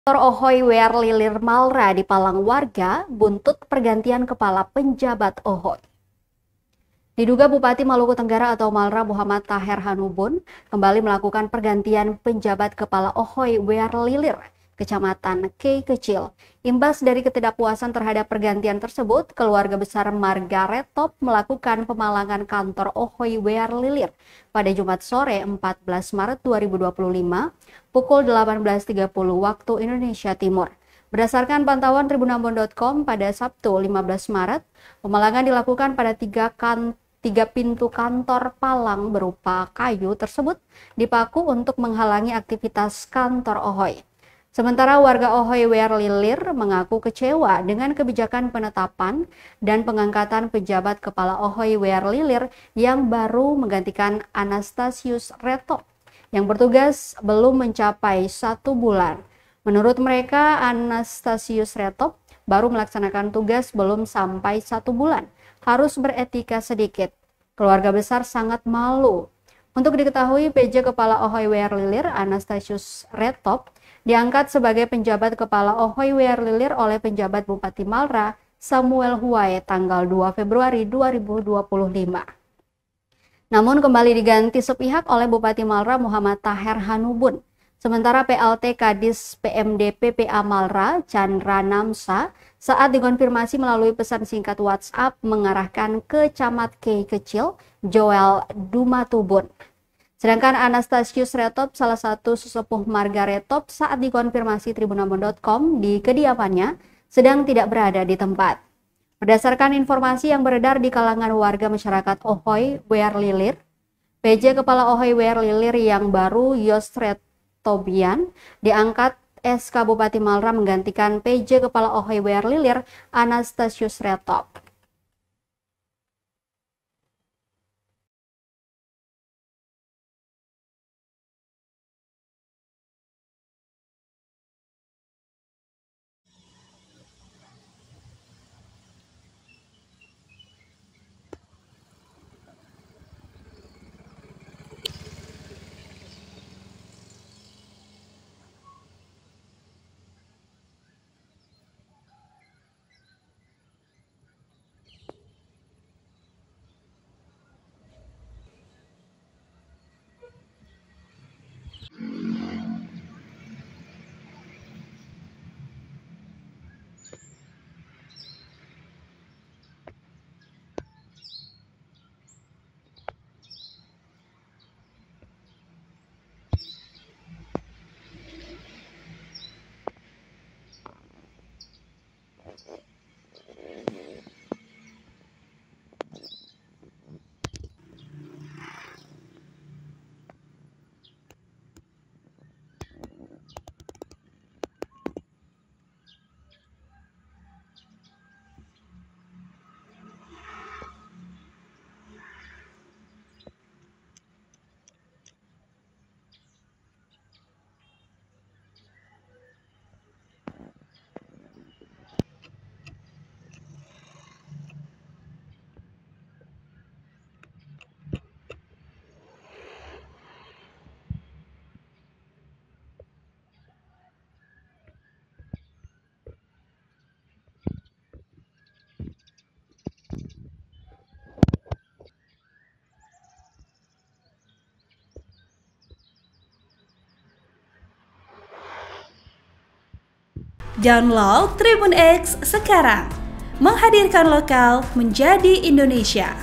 Ahoy Wear Lilir Malra di Palang warga buntut pergantian kepala penjabat Ahoy. Diduga Bupati Maluku Tenggara atau Malra Muhammad Taher Hanubun kembali melakukan pergantian penjabat kepala Ahoy Wear Lilir, Kecamatan Key Kecil. Imbas dari ketidakpuasan terhadap pergantian tersebut, keluarga besar Margaret Top melakukan pemalangan kantor Ahoy Wear Lilir pada Jumat sore 14 Maret 2025 pukul 18.30 waktu Indonesia Timur. Berdasarkan pantauan tribunambon.com pada Sabtu 15 Maret, pemalangan dilakukan pada tiga pintu kantor palang berupa kayu tersebut dipaku untuk menghalangi aktivitas kantor Ahoy. Sementara warga Ahoy Wear Lilir mengaku kecewa dengan kebijakan penetapan dan pengangkatan pejabat kepala Ahoy Wear Lilir yang baru menggantikan Anastasius Retop yang bertugas belum mencapai 1 bulan. Menurut mereka, Anastasius Retop baru melaksanakan tugas belum sampai 1 bulan. Harus beretika sedikit. Keluarga besar sangat malu. Untuk diketahui, PJ Kepala Ahoy Wear Lilir, Anastasius Retop, diangkat sebagai penjabat Kepala Ahoy Wear Lilir oleh penjabat Bupati Malra, Samuel Huwae, tanggal 2 Februari 2025. Namun kembali diganti sepihak oleh Bupati Malra Muhammad Taher Hanubun. Sementara PLT Kadis PMD PPA Malra, Chandra Namsa, saat dikonfirmasi melalui pesan singkat WhatsApp mengarahkan ke Camat Key Kecil, Joel Dumatubun. Sedangkan Anastasius Retop, salah satu sesepuh Margaret Top, saat dikonfirmasi tribunambon.com di kediamannya, sedang tidak berada di tempat. Berdasarkan informasi yang beredar di kalangan warga masyarakat Ahoy Wear Lilir, PJ Kepala Ahoy Wear Lilir yang baru Yosret Tobian diangkat SK Bupati Malra menggantikan PJ Kepala Ahoy Wear Lilir Anastasius Retop. Download Tribun X sekarang, menghadirkan lokal menjadi Indonesia.